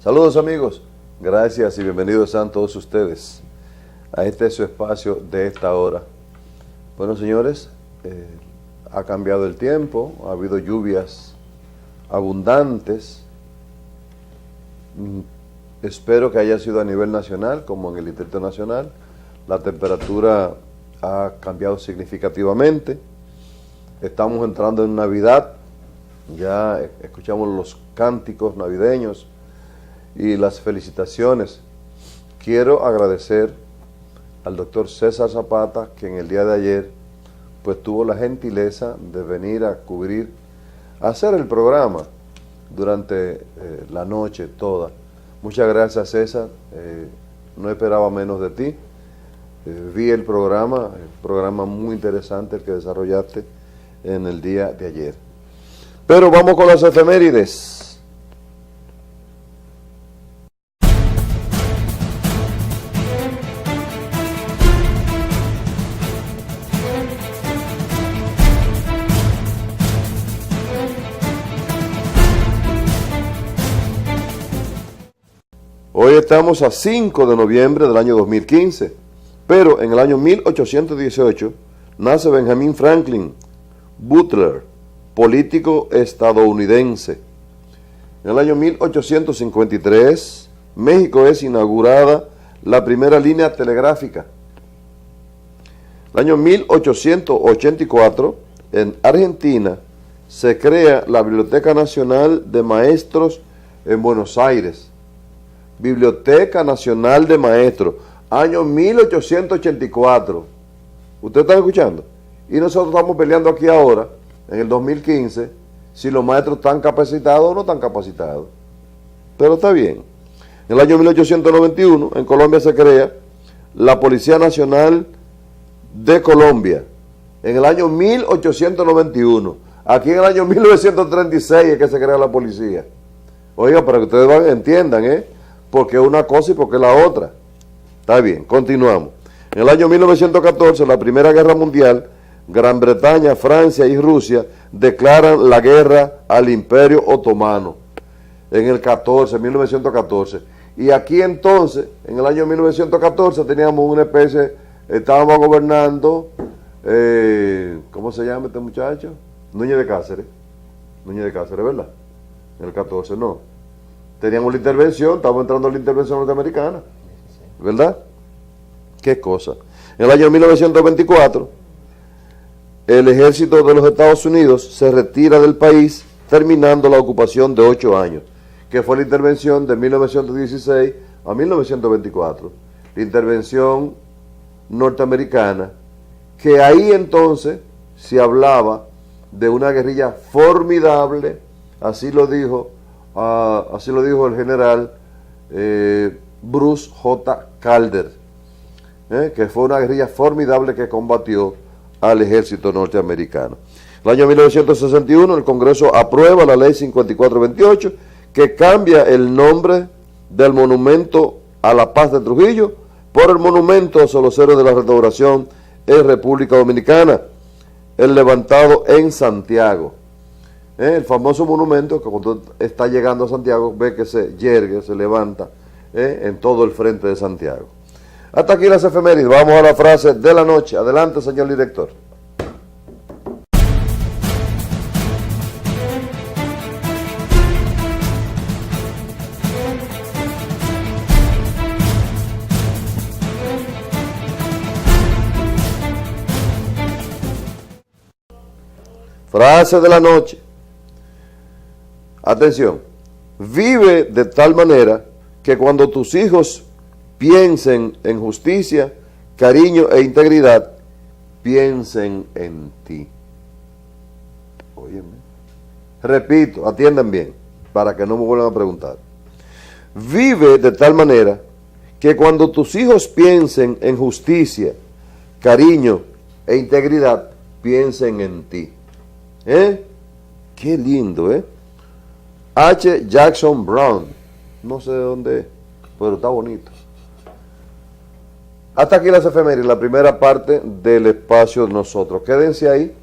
Saludos amigos, gracias y bienvenidos sean todos ustedes a este su espacio de esta hora. Bueno señores, ha cambiado el tiempo, ha habido lluvias abundantes. Espero que haya sido a nivel nacional como en el Distrito Nacional. La temperatura ha cambiado significativamente. Estamos entrando en Navidad, ya escuchamos los cánticos navideños y las felicitaciones. Quiero agradecer al doctor César Zapata, que en el día de ayer pues tuvo la gentileza de venir a cubrir, a hacer el programa durante la noche toda. Muchas gracias César, no esperaba menos de ti. Vi el programa muy interesante el que desarrollaste en el día de ayer. Pero vamos con las efemérides. Hoy estamos a 5 de noviembre del año 2015, pero en el año 1818 nace Benjamin Franklin Butler, político estadounidense. En el año 1853, México es inaugurada la primera línea telegráfica. En el año 1884, en Argentina, se crea la Biblioteca Nacional de Maestros en Buenos Aires. Biblioteca Nacional de Maestros, año 1884. ¿Ustedes están escuchando? Y nosotros estamos peleando aquí ahora, en el 2015, si los maestros están capacitados o no están capacitados. Pero está bien. En el año 1891, en Colombia se crea la Policía Nacional de Colombia. En el año 1891. Aquí en el año 1936 es que se crea la policía. Oiga, para que ustedes entiendan, porque una cosa y porque la otra. Está bien, continuamos. En el año 1914, la Primera Guerra Mundial, Gran Bretaña, Francia y Rusia declaran la guerra al Imperio Otomano. En el 1914. Y aquí entonces, en el año 1914, teníamos una especie, estábamos gobernando, ¿cómo se llama este muchacho? Núñez de Cáceres. Núñez de Cáceres, ¿verdad? En el 14, no. Teníamos la intervención, estábamos entrando en la intervención norteamericana, ¿verdad? ¿Qué cosa? En el año 1924, el ejército de los Estados Unidos se retira del país, terminando la ocupación de 8 años, que fue la intervención de 1916 a 1924. La intervención norteamericana, que ahí entonces se hablaba de una guerrilla formidable, así lo dijo el general Bruce J. Calder, que fue una guerrilla formidable que combatió al ejército norteamericano. En el año 1961 el Congreso aprueba la ley 5428, que cambia el nombre del monumento a la paz de Trujillo por el monumento a los héroes de la Restauración en República Dominicana, el levantado en Santiago. El famoso monumento que cuando está llegando a Santiago ve que se yergue, se levanta en todo el frente de Santiago. Hasta aquí las efemérides. Vamos a la frase de la noche. Adelante, señor director. Frase de la noche. Atención, vive de tal manera que cuando tus hijos piensen en justicia, cariño e integridad, piensen en ti. Óyeme. Repito, atiendan bien, para que no me vuelvan a preguntar. Vive de tal manera que cuando tus hijos piensen en justicia, cariño e integridad, piensen en ti. Qué lindo, H. Jackson Brown, no sé de dónde es, pero está bonito. Hasta aquí las efemérides, la primera parte del espacio de nosotros. Quédense ahí,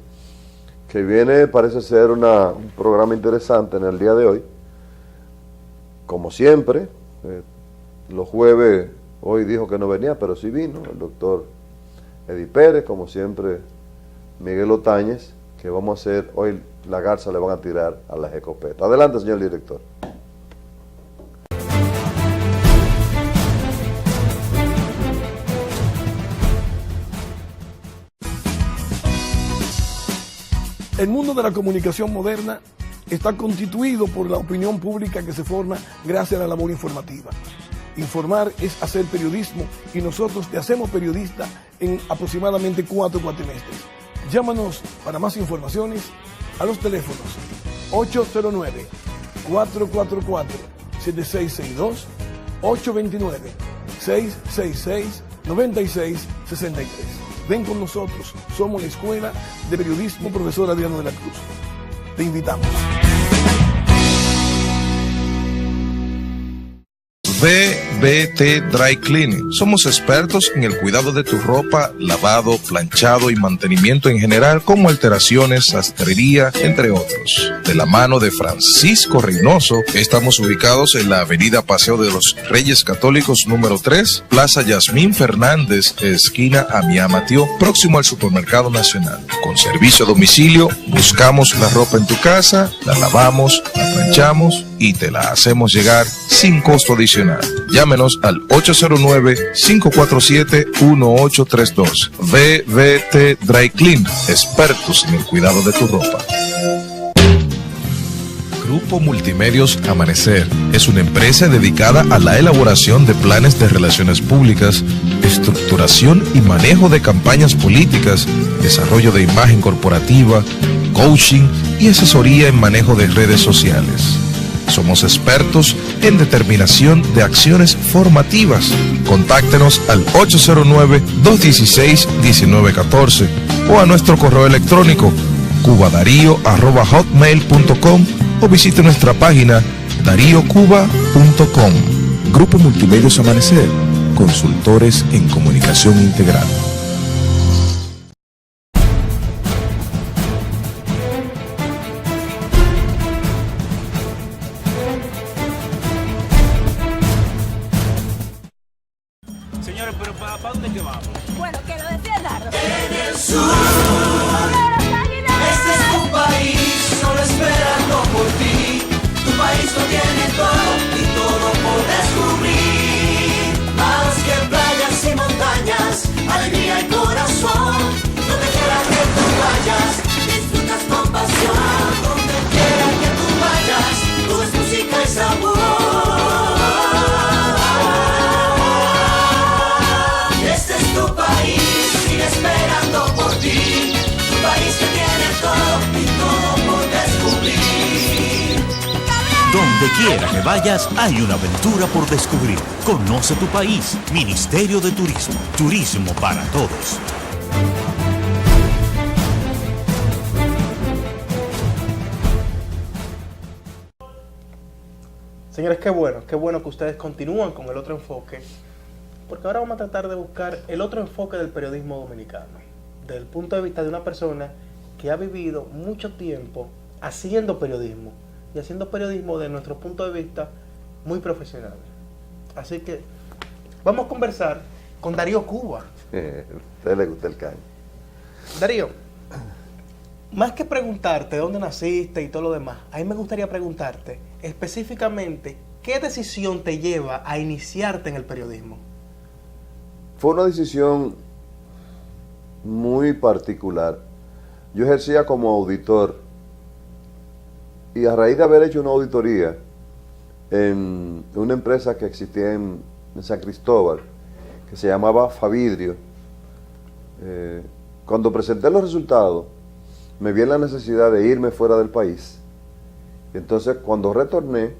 que viene, parece ser un programa interesante en el día de hoy, como siempre, los jueves, hoy dijo que no venía, pero sí vino, el doctor Eddie Pérez, como siempre, Miguel Otañez, que vamos a hacer, hoy la garza le van a tirar a las escopetas. Adelante, señor director. El mundo de la comunicación moderna está constituido por la opinión pública que se forma gracias a la labor informativa. Informar es hacer periodismo y nosotros te hacemos periodista en aproximadamente 4 cuatrimestres. Llámanos para más informaciones a los teléfonos 809-444-7662, 829-666-9663. Ven con nosotros, somos la Escuela de Periodismo Profesor Adriano de la Cruz. Te invitamos. VBT Dry Cleaning. Somos expertos en el cuidado de tu ropa, lavado, planchado y mantenimiento en general, como alteraciones, sastrería, entre otros. De la mano de Francisco Reynoso, estamos ubicados en la avenida Paseo de los Reyes Católicos número 3, Plaza Yasmín Fernández, esquina Amiá Matió, próximo al Supermercado Nacional. Con servicio a domicilio, buscamos la ropa en tu casa, la lavamos, la planchamos y te la hacemos llegar sin costo adicional. Llámenos al 809-547-1832. VBT Dry Clean, expertos en el cuidado de tu ropa. Grupo Multimedios Amanecer es una empresa dedicada a la elaboración de planes de relaciones públicas, estructuración y manejo de campañas políticas, desarrollo de imagen corporativa, coaching y asesoría en manejo de redes sociales. Somos expertos en determinación de acciones formativas. Contáctenos al 809-216-1914 o a nuestro correo electrónico cubadarío@hotmail.com o visite nuestra página dariocuba.com. Grupo Multimedios Amanecer, consultores en comunicación integral. Señores, pero ¿para dónde es que vamos? Bueno, que lo defienda. En el sur, este es tu país, solo esperando por ti. Tu país lo tiene todo y todo por descubrir. Más que playas y montañas, alegría y corazón. Donde quiera que tú vayas, disfrutas con pasión. Donde quiera que tú vayas, todo es música y sabor. Donde quiera que vayas, hay una aventura por descubrir. Conoce tu país. Ministerio de Turismo. Turismo para todos. Señores, qué bueno que ustedes continúan con el otro enfoque, porque ahora vamos a tratar de buscar el otro enfoque del periodismo dominicano, desde el punto de vista de una persona que ha vivido mucho tiempo haciendo periodismo, y haciendo periodismo desde nuestro punto de vista muy profesional. Así que vamos a conversar con Darío Cuba. A usted le gusta el caño. Darío, más que preguntarte dónde naciste y todo lo demás, a mí me gustaría preguntarte específicamente qué decisión te lleva a iniciarte en el periodismo. Fue una decisión muy particular. Yo ejercía como auditor y a raíz de haber hecho una auditoría en una empresa que existía en San Cristóbal, que se llamaba Favidrio, cuando presenté los resultados, me vi en la necesidad de irme fuera del país. Entonces, cuando retorné,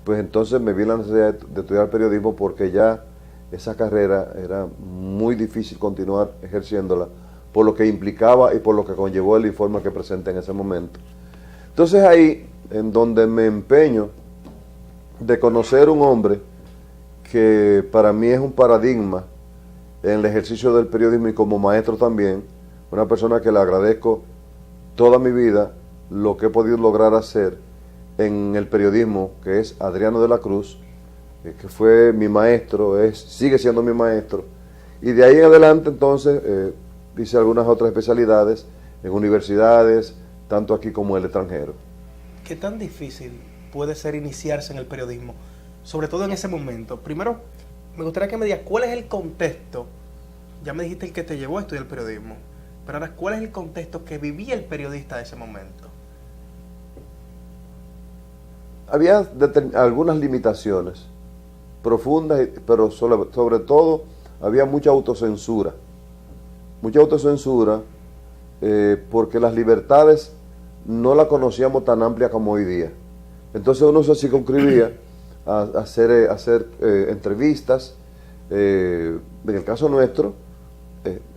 pues entonces me vi en la necesidad de estudiar periodismo, porque ya esa carrera era muy difícil continuar ejerciéndola, por lo que implicaba y por lo que conllevó el informe que presenté en ese momento. Entonces ahí, en donde me empeño de conocer un hombre que para mí es un paradigma en el ejercicio del periodismo y como maestro también, una persona que le agradezco toda mi vida lo que he podido lograr hacer en el periodismo, que es Adriano de la Cruz, que fue mi maestro, sigue siendo mi maestro, y de ahí en adelante entonces hice algunas otras especialidades en universidades, tanto aquí como en el extranjero. ¿Qué tan difícil puede ser iniciarse en el periodismo? Sobre todo en ese momento. Primero, me gustaría que me digas cuál es el contexto. Ya me dijiste el que te llevó a estudiar el periodismo, pero ahora, ¿cuál es el contexto que vivía el periodista de ese momento? Había algunas limitaciones profundas, pero sobre todo había mucha autocensura. Mucha autocensura porque las libertades no las conocíamos tan amplias como hoy día. Entonces uno se circunscribía a hacer entrevistas, en el caso nuestro,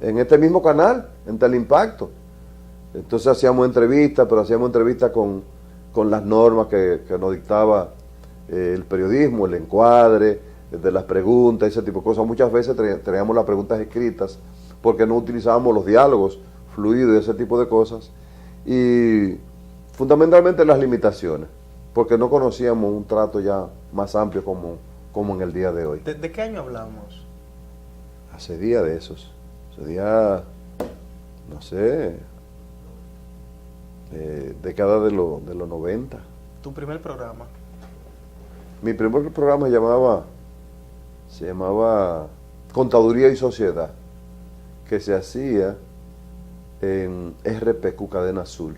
en este mismo canal, en Teleimpacto. Entonces hacíamos entrevistas, pero hacíamos entrevistas con las normas que nos dictaba el periodismo, el encuadre de las preguntas, ese tipo de cosas. Muchas veces traíamos las preguntas escritas porque no utilizábamos los diálogos fluidos y ese tipo de cosas. Y fundamentalmente las limitaciones, porque no conocíamos un trato ya más amplio como en el día de hoy. ¿De qué año hablamos? Hace día de esos. Hace día, no sé, década de los 90. ¿Tu primer programa? Mi primer programa se llamaba Contaduría y Sociedad, que se hacía en RPQ, Cadena Azul.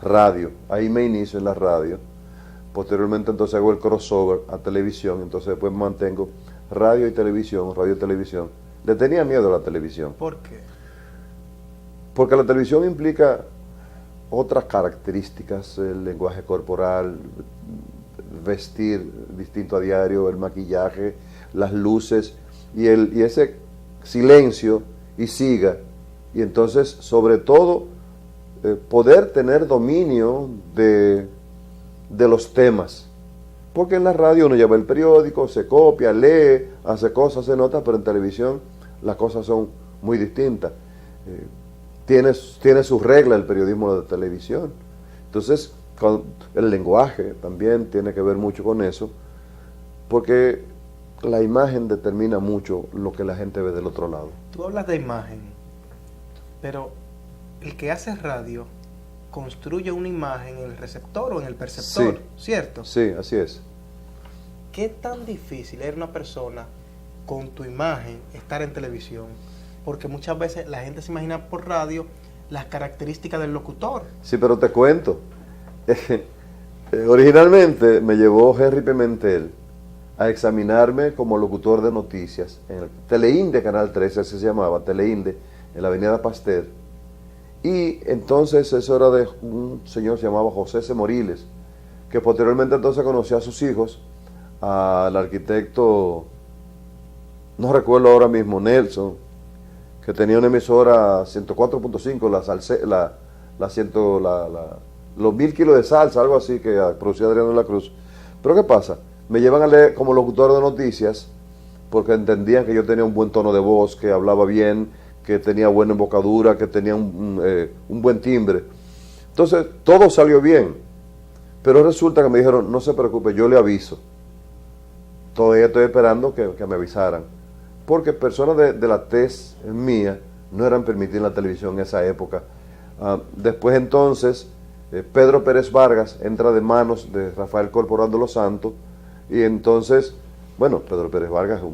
Radio. Ahí me inicio en la radio. Posteriormente entonces hago el crossover a televisión. Entonces después mantengo radio y televisión. Le tenía miedo a la televisión. ¿Por qué? Porque la televisión implica otras características, el lenguaje corporal, vestir distinto a diario, el maquillaje, las luces y ese silencio y siga. Y entonces, sobre todo, poder tener dominio de los temas. Porque en la radio uno lleva el periódico, se copia, lee, hace cosas, se nota, pero en televisión las cosas son muy distintas. Tiene sus reglas el periodismo de televisión. Entonces, el lenguaje también tiene que ver mucho con eso, porque la imagen determina mucho lo que la gente ve del otro lado. Tú hablas de imagen, pero el que hace radio construye una imagen en el receptor o en el perceptor, sí, ¿cierto? Sí, así es. ¿Qué tan difícil es una persona con tu imagen estar en televisión? Porque muchas veces la gente se imagina por radio las características del locutor. Sí, pero te cuento. Originalmente me llevó Henry Pimentel a examinarme como locutor de noticias en el Teleinde, Canal 13, así se llamaba, Teleinde, en la avenida Pasteur. Y entonces eso era de un señor que se llamaba José C. Moriles, que posteriormente entonces conoció a sus hijos, al arquitecto, no recuerdo ahora mismo, Nelson, que tenía una emisora 104.5, los 1000 kilos de salsa, algo así, que producía Adriano de la Cruz. Pero ¿qué pasa? Me llevan a leer como locutor de noticias, porque entendían que yo tenía un buen tono de voz, que hablaba bien, que tenía buena embocadura, que tenía un buen timbre. Entonces, todo salió bien. Pero resulta que me dijeron, no se preocupe, yo le aviso. Todavía estoy esperando que me avisaran. Porque personas de la tez mía no eran permitidas en la televisión en esa época. Después entonces, Pedro Pérez Vargas entra de manos de Rafael Corporán de los Santos, y entonces, bueno, Pedro Pérez Vargas es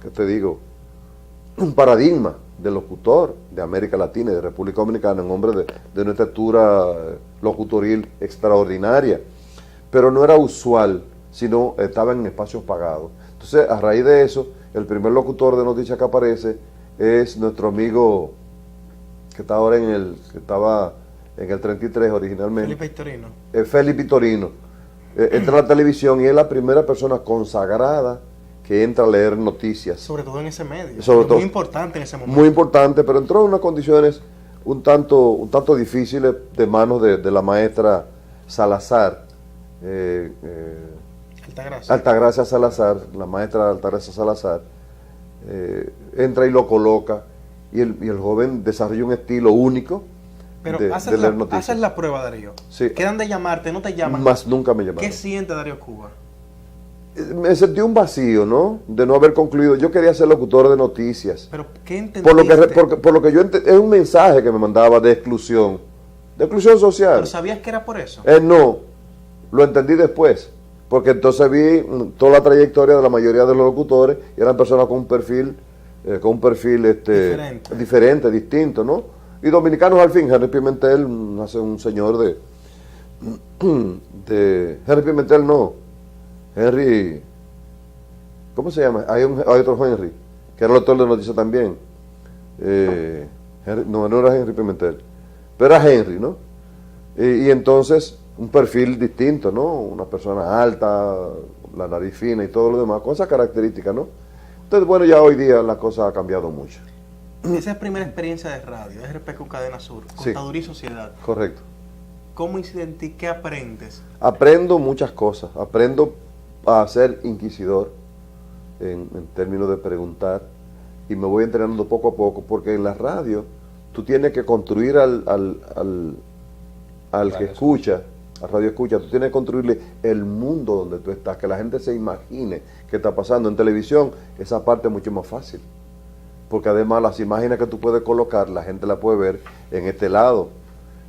¿qué te digo? Un paradigma de locutor de América Latina y de República Dominicana, un hombre de una estatura locutoril extraordinaria, pero no era usual, sino estaba en espacios pagados. Entonces, a raíz de eso, el primer locutor de noticias que aparece es nuestro amigo que está ahora que estaba en el 33 originalmente. Felipe Vitorino. Felipe Vitorino. Entra a la televisión y es la primera persona consagrada que entra a leer noticias. Sobre todo en ese medio. Muy importante en ese momento. Muy importante, pero entró en unas condiciones un tanto difíciles de manos de la maestra Salazar. Altagracia Salazar, la maestra Altagracia Salazar. Entra y lo coloca, y el joven desarrolla un estilo único, Pero de haces, leer noticias. haces la prueba, Darío. Sí. Quedan de llamarte, no te llaman. Más nunca me llamaron. ¿Qué siente Darío Cuba? Me sentí un vacío, ¿no? De no haber concluido. Yo quería ser locutor de noticias. Pero ¿qué entendiste? Por lo que yo entendí, es un mensaje que me mandaba de exclusión social. ¿Pero sabías que era por eso? No, lo entendí después, porque entonces vi toda la trayectoria de la mayoría de los locutores y eran personas con un perfil diferente, distinto, ¿no? Y dominicanos al fin. Henry Pimentel hace un señor de Henry Pimentel no, Henry, ¿cómo se llama? Hay otro Henry, que era el autor de noticias también. No era Henry Pimentel, pero era Henry, ¿no? Y entonces, un perfil distinto, ¿no? Una persona alta, la nariz fina y todo lo demás, con esas características, ¿no? Entonces, bueno, ya hoy día la cosa ha cambiado mucho. Esa es primera experiencia de radio, es RP con Cadena Sur, Contaduría y Sociedad. Correcto. ¿Cómo incide en ti? ¿Qué aprendes? Aprendo muchas cosas. Aprendo a ser inquisidor en términos de preguntar, y me voy entrenando poco a poco, porque en la radio tú tienes que construir al que escucha, al radio escucha, tú tienes que construirle el mundo donde tú estás, que la gente se imagine qué está pasando. En televisión esa parte es mucho más fácil, porque además las imágenes que tú puedes colocar, la gente la puede ver en este lado,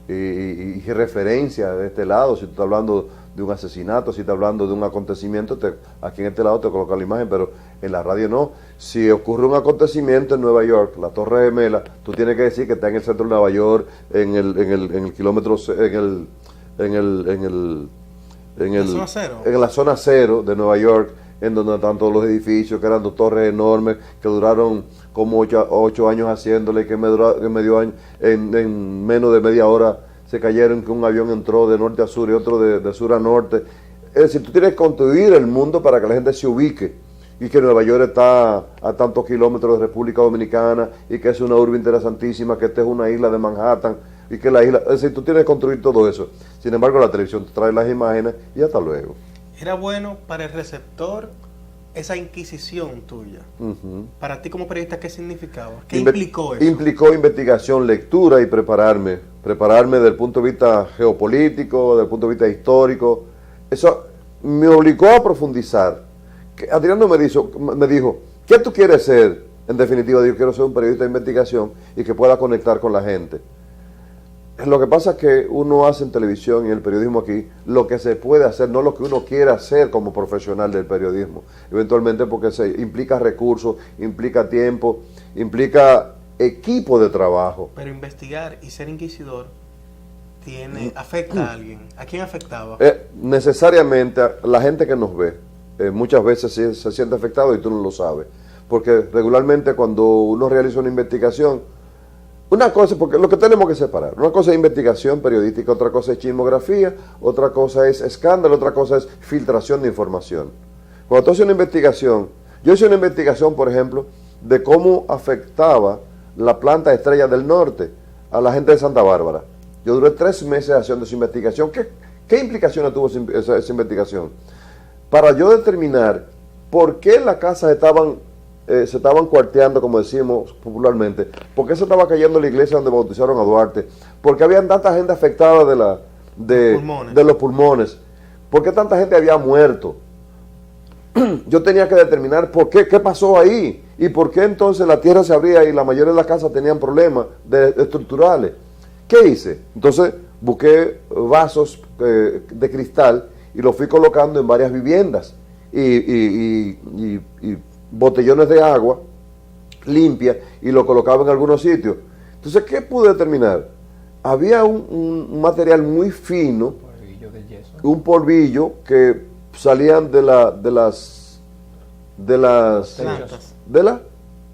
y referencia de este lado. Si tú estás hablando de un asesinato, si estás hablando de un acontecimiento, aquí en este lado te coloca la imagen, pero en la radio no. Si ocurre un acontecimiento en Nueva York, la Torre Gemela, tú tienes que decir que está en el centro de Nueva York, en el kilómetro, en la zona cero de Nueva York, en donde están todos los edificios, que eran dos torres enormes, que duraron como 8 años haciéndole, que medio año, en menos de media hora se cayeron, que un avión entró de norte a sur y otro de sur a norte. Es decir, tú tienes que construir el mundo para que la gente se ubique, y que Nueva York está a tantos kilómetros de República Dominicana, y que es una urbe interesantísima, que esta es una isla de Manhattan, y que la isla, es decir, tú tienes que construir todo eso. Sin embargo, la televisión te trae las imágenes y hasta luego. ¿Era bueno para el receptor esa inquisición tuya? Para ti como periodista, ¿qué significaba? ¿Qué implicó eso? Implicó investigación, lectura y prepararme desde el punto de vista geopolítico, desde el punto de vista histórico. Eso me obligó a profundizar. Adriano me dijo, ¿qué tú quieres ser? En definitiva, yo quiero ser un periodista de investigación y que pueda conectar con la gente. Lo que pasa es que uno hace en televisión y en el periodismo aquí lo que se puede hacer, no lo que uno quiere hacer como profesional del periodismo. Eventualmente, porque se implica recursos, implica tiempo, implica equipo de trabajo. Pero investigar y ser inquisidor afecta a alguien. ¿A quién afectaba? Necesariamente a la gente que nos ve. Muchas veces se siente afectado y tú no lo sabes. Porque regularmente cuando uno realiza una investigación, una cosa, porque lo que tenemos que separar, una cosa es investigación periodística, otra cosa es chismografía, otra cosa es escándalo, otra cosa es filtración de información. Cuando tú haces una investigación, yo hice una investigación, por ejemplo, de cómo afectaba la planta Estrella del Norte a la gente de Santa Bárbara. Yo duré 3 meses haciendo esa investigación. ¿Qué implicaciones tuvo esa investigación? Para yo determinar por qué las casas se estaban cuarteando, como decimos popularmente, por qué se estaba cayendo la iglesia donde bautizaron a Duarte, por qué había tanta gente afectada de los pulmones, por qué tanta gente había muerto. Yo tenía que determinar por qué pasó ahí, y por qué entonces la tierra se abría y la mayoría de las casas tenían problemas estructurales. ¿Qué hice? Entonces busqué vasos de cristal y los fui colocando en varias viviendas, y botellones de agua limpia, y lo colocaba en algunos sitios. Entonces, ¿qué pude determinar? Había un material muy fino, un polvillo que salían de las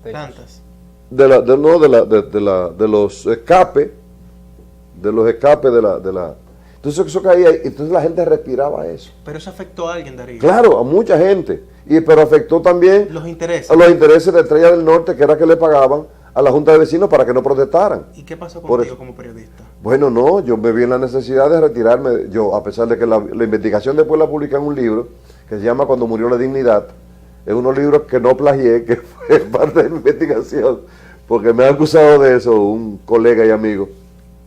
plantas, de los escapes, entonces eso caía, entonces la gente respiraba eso. Pero eso afectó a alguien, Darío. Claro, a mucha gente, pero afectó también los intereses. A los intereses de Estrella del Norte, que era que le pagaban a la Junta de Vecinos para que no protestaran. ¿Y qué pasó contigo como periodista? Bueno, no, yo me vi en la necesidad de retirarme. Yo, a pesar de que la investigación después la publiqué en un libro que se llama Cuando murió la dignidad, es unos libros que no plagié, que fue parte de mi investigación, porque me ha acusado de eso un colega y amigo.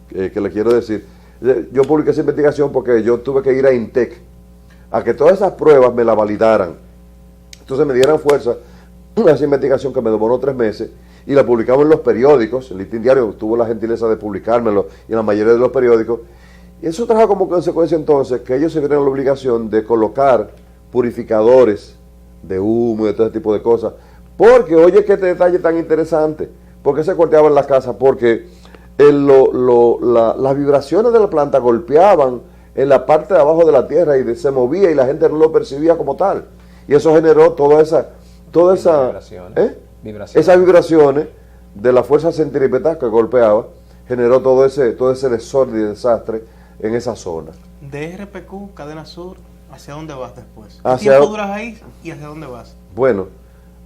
que le quiero decir. Yo publiqué esa investigación porque yo tuve que ir a INTEC a que todas esas pruebas me la validaran. Entonces me dieran fuerza a esa investigación que me demoró 3 meses y la publicamos en los periódicos. El Listín Diario tuvo la gentileza de publicármelo y en la mayoría de los periódicos. Y eso trajo como consecuencia entonces que ellos se vieron la obligación de colocar purificadores de humo y de todo ese tipo de cosas. Porque, oye, qué detalle tan interesante. ¿Por qué se corteaban las casas? Porque las vibraciones de la planta golpeaban en la parte de abajo de la tierra y se movía y la gente no lo percibía como tal. Y eso generó toda esa esas vibraciones de la fuerza centrípeta que golpeaba, generó todo ese desorden y desastre en esa zona. De RPQ, Cadena Sur, ¿hacia dónde vas después? ¿Qué Hacia... tiempo duras ahí y hacia dónde vas? Bueno,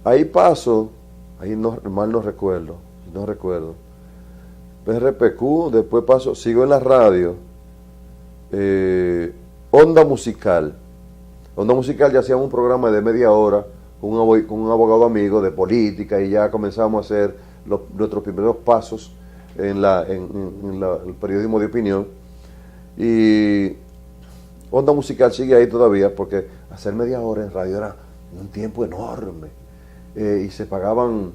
ahí paso, ahí mal no recuerdo. RPQ, después paso, sigo en la radio, Onda Musical. Onda Musical ya hacíamos un programa de media hora con un abogado amigo de política y ya comenzamos a hacer nuestros primeros pasos en el periodismo de opinión. Y Onda Musical sigue ahí todavía porque hacer media hora en radio era un tiempo enorme y se pagaban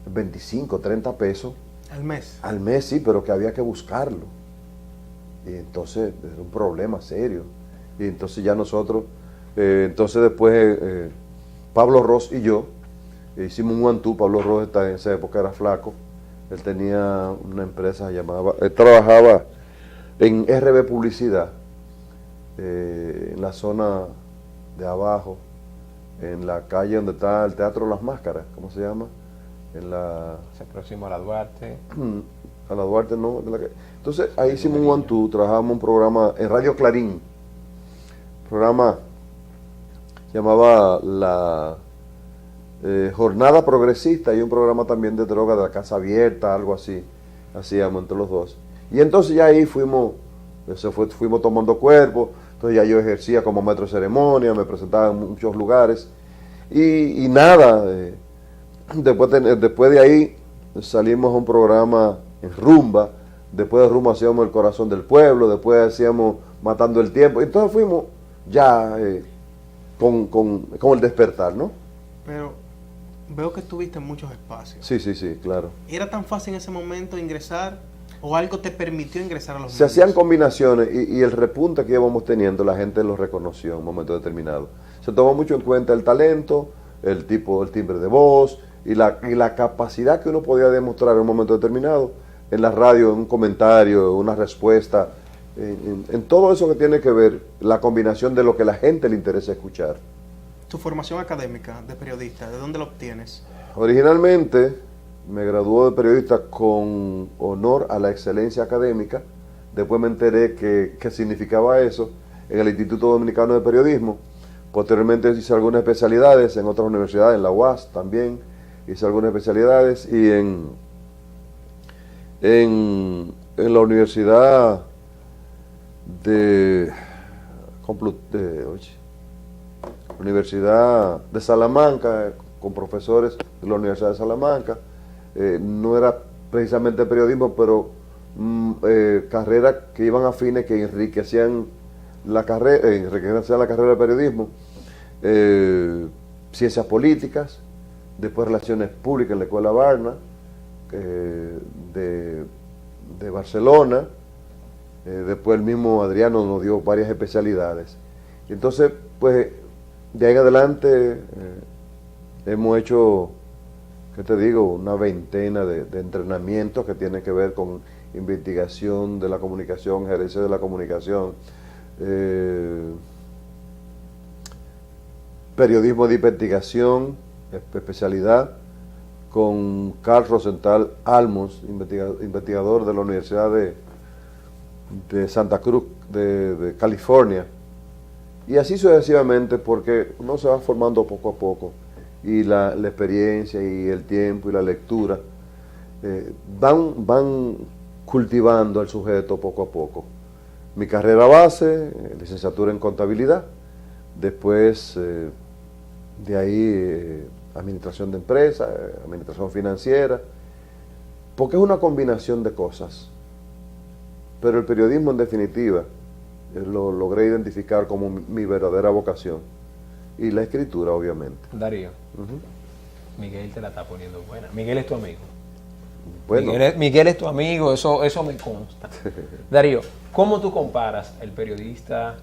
25, 30 pesos. ¿Al mes? Al mes, sí, pero que había que buscarlo. Y entonces era un problema serio. Y entonces ya nosotros, entonces después Pablo Ross y yo hicimos un one-two. Pablo Ross en esa época era flaco. Él tenía una empresa él trabajaba en RB Publicidad, en la zona de abajo, en la calle donde está el Teatro Las Máscaras, ¿cómo se llama? Se próximo a la Duarte. A la Duarte no. Entonces ahí hicimos un one-two, trabajamos un programa en Radio Clarín. El programa llamaba la Jornada Progresista y un programa también de droga de la Casa Abierta, algo así. Hacíamos entre los dos. Y entonces ya ahí fuimos tomando cuerpo. Entonces ya yo ejercía como maestro de ceremonia, me presentaba en muchos lugares. Y nada, después de ahí salimos a un programa en Rumba. Después de Rumba hacíamos El Corazón del Pueblo. Después hacíamos Matando el Tiempo. Entonces fuimos ya con el despertar, ¿no? Pero veo que estuviste en muchos espacios. Sí, claro. ¿Era tan fácil en ese momento ingresar o algo te permitió ingresar a los medios? Se hacían combinaciones y el repunte que íbamos teniendo, la gente lo reconoció en un momento determinado. Se tomó mucho en cuenta el talento, el timbre de voz y la capacidad que uno podía demostrar en un momento determinado, en la radio, en un comentario, en una respuesta, en todo eso que tiene que ver, la combinación de lo que a la gente le interesa escuchar. Tu formación académica de periodista, ¿de dónde la obtienes? Originalmente me graduó de periodista con honor a la excelencia académica. Después me enteré qué significaba eso en el Instituto Dominicano de Periodismo. Posteriormente hice algunas especialidades en otras universidades, en la UAS también hice algunas especialidades y en la Universidad Universidad de Salamanca, con profesores de la Universidad de Salamanca. No era precisamente periodismo, pero carreras que iban afines, que enriquecían la carrera de periodismo. Ciencias políticas, después relaciones públicas en la Escuela Barna de Barcelona. Después el mismo Adriano nos dio varias especialidades. Y entonces, pues, de ahí en adelante hemos hecho, ¿qué te digo?, una veintena de entrenamientos que tienen que ver con investigación de la comunicación, gerencia de la comunicación, periodismo de investigación, especialidad, con Carl Rosenthal Almos, investigador de la Universidad de Santa Cruz, de California. Y así sucesivamente, porque uno se va formando poco a poco y la experiencia y el tiempo y la lectura van cultivando al sujeto poco a poco. Mi carrera base, licenciatura en contabilidad, después de ahí administración de empresas, administración financiera, porque es una combinación de cosas. Pero el periodismo, en definitiva, lo logré identificar como mi verdadera vocación. Y la escritura, obviamente. Darío, Miguel te la está poniendo buena. Miguel es tu amigo. Bueno, Miguel es tu amigo, eso me consta. Darío, ¿cómo tú comparas el periodista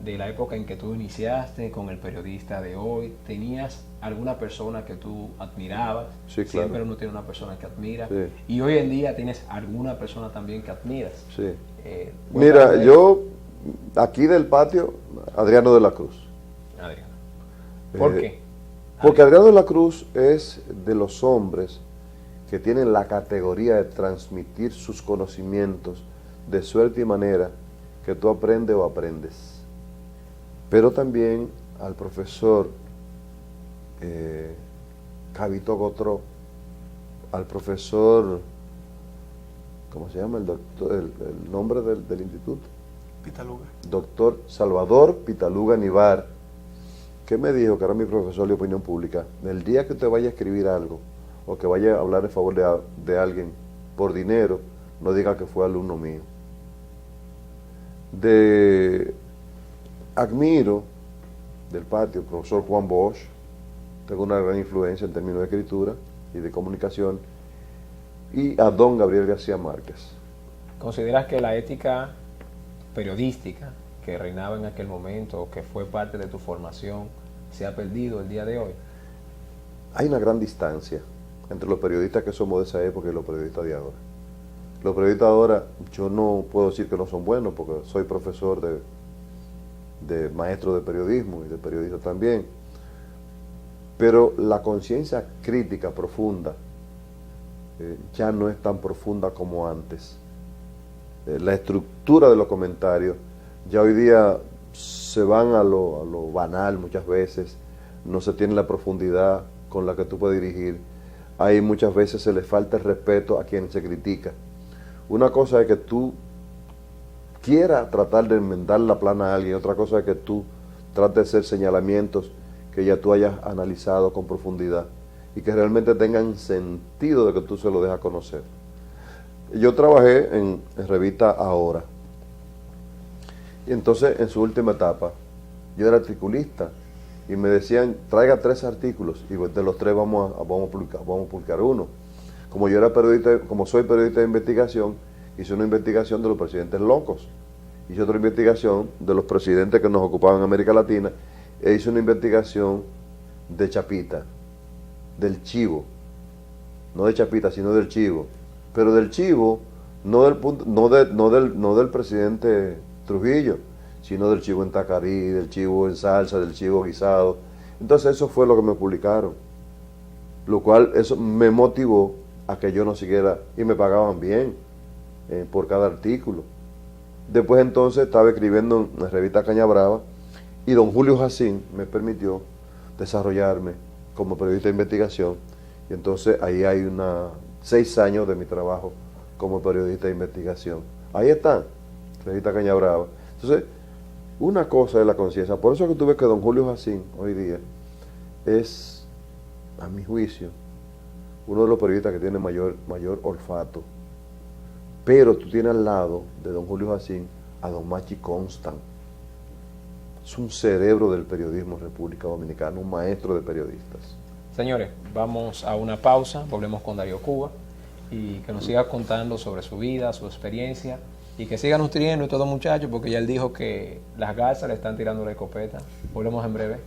de la época en que tú iniciaste con el periodista de hoy? ¿Tenías alguna persona que tú admirabas? Sí, claro. Siempre uno tiene una persona que admira. Sí. Y hoy en día tienes alguna persona también que admiras. sí. Cuéntame Mira, de yo, aquí del patio, Adriano de la Cruz. Adriano. ¿Por Eh, qué? Porque Adriano de la Cruz es de los hombres que tienen la categoría de transmitir sus conocimientos de suerte y manera que tú aprendes o aprendes. Pero también al profesor Cavito Gotró, al profesor, ¿cómo se llama el doctor, el nombre del instituto? Pitaluga. Doctor Salvador Pitaluga Nivar, que me dijo, que era mi profesor de opinión pública: el día que usted vaya a escribir algo o que vaya a hablar en favor de alguien por dinero, no diga que fue alumno mío. Admiro del patio, el profesor Juan Bosch, tengo una gran influencia en términos de escritura y de comunicación, y a don Gabriel García Márquez. ¿Consideras que la ética periodística que reinaba en aquel momento, o que fue parte de tu formación, se ha perdido el día de hoy? Hay una gran distancia entre los periodistas que somos de esa época y los periodistas de ahora. Los periodistas de ahora, yo no puedo decir que no son buenos, porque soy profesor de maestro de periodismo y de periodista también, pero la conciencia crítica profunda ya no es tan profunda como antes. La estructura de los comentarios ya hoy día se van a lo banal muchas veces, no se tiene la profundidad con la que tú puedes dirigir. Ahí muchas veces se le falta el respeto a quien se critica. Una cosa es que tú quieras tratar de enmendar la plana a alguien, otra cosa es que tú trates de hacer señalamientos que ya tú hayas analizado con profundidad y que realmente tengan sentido de que tú se lo dejas conocer. Yo trabajé en revista Ahora, y entonces en su última etapa yo era articulista y me decían: traiga 3 artículos y de los 3 vamos a publicar uno. Como yo era periodista, como soy periodista de investigación, hice una investigación de los presidentes locos, hice otra investigación de los presidentes que nos ocupaban en América Latina, e hice una investigación de Chapita, del Chivo, no de Chapita, sino del Chivo, pero del Chivo, no del presidente Trujillo, sino del Chivo en Tacarí, del Chivo en salsa, del Chivo guisado. Entonces eso fue lo que me publicaron, lo cual eso me motivó a que yo no siguiera, y me pagaban bien por cada artículo. Después entonces estaba escribiendo en la revista Caña Brava, y don Julio Jacín me permitió desarrollarme como periodista de investigación, y entonces ahí hay 6 años de mi trabajo como periodista de investigación. Ahí está, revista Caña Brava. Entonces, una cosa es la conciencia. Por eso que tú ves que don Julio Jacín hoy día es, a mi juicio, uno de los periodistas que tiene mayor olfato. Pero tú tienes al lado de don Julio Jacín a don Machi Constant. Es un cerebro del periodismo en República Dominicana, un maestro de periodistas. Señores, vamos a una pausa, volvemos con Darío Cuba, y que nos siga contando sobre su vida, su experiencia, y que siga nutriendo y todo, muchachos, porque ya él dijo que las garzas le están tirando la escopeta. Volvemos en breve.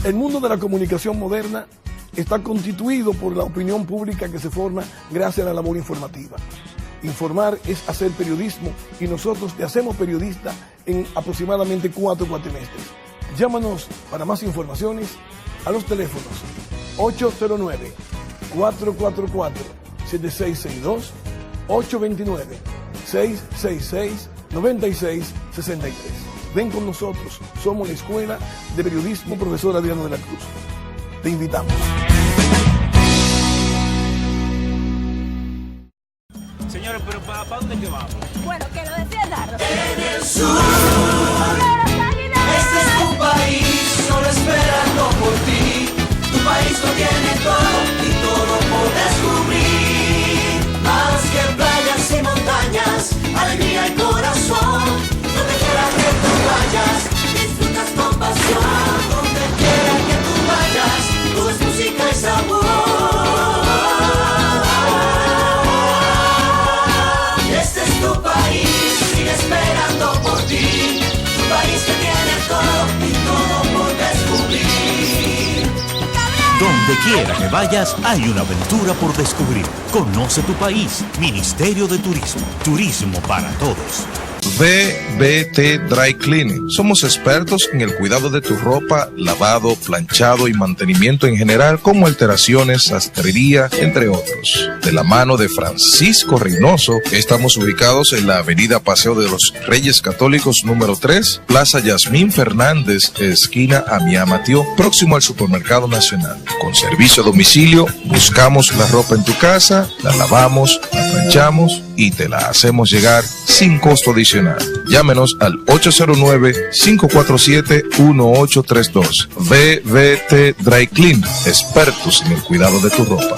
El mundo de la comunicación moderna está constituido por la opinión pública que se forma gracias a la labor informativa. Informar es hacer periodismo, y nosotros te hacemos periodista en aproximadamente 4 cuatrimestres. Llámanos para más informaciones a los teléfonos 809-444-7662, 829-666-9663. Ven con nosotros, somos la Escuela de Periodismo Profesor Adriano de la Cruz. Te invitamos. Señores, pero ¿para dónde que vamos? Bueno, que lo decía Dardo. En el sur ¡Las águilas! lo tiene todo y todo por descubrir. Más que playas y montañas, alegría y corazón. Donde quiera que tú vayas, disfrutas con pasión. Donde quiera que tú vayas, todo es música y sabor. Este es tu país, sigue esperando por ti. Tu país que tiene todo y todo por descubrir. Donde quiera que vayas, hay una aventura por descubrir. Conoce tu país. Ministerio de Turismo. Turismo para todos. VBT Dry Cleaning. Somos expertos en el cuidado de tu ropa, lavado, planchado y mantenimiento en general, como alteraciones, sastrería, entre otros. De la mano de Francisco Reynoso, estamos ubicados en la avenida Paseo de los Reyes Católicos número 3, Plaza Yasmín Fernández, esquina Amiá Matió, próximo al Supermercado Nacional. Con servicio a domicilio, buscamos la ropa en tu casa, la lavamos, la planchamos y te la hacemos llegar sin costo adicional. Llámenos al 809-547-1832. VBT Dry Clean, expertos en el cuidado de tu ropa.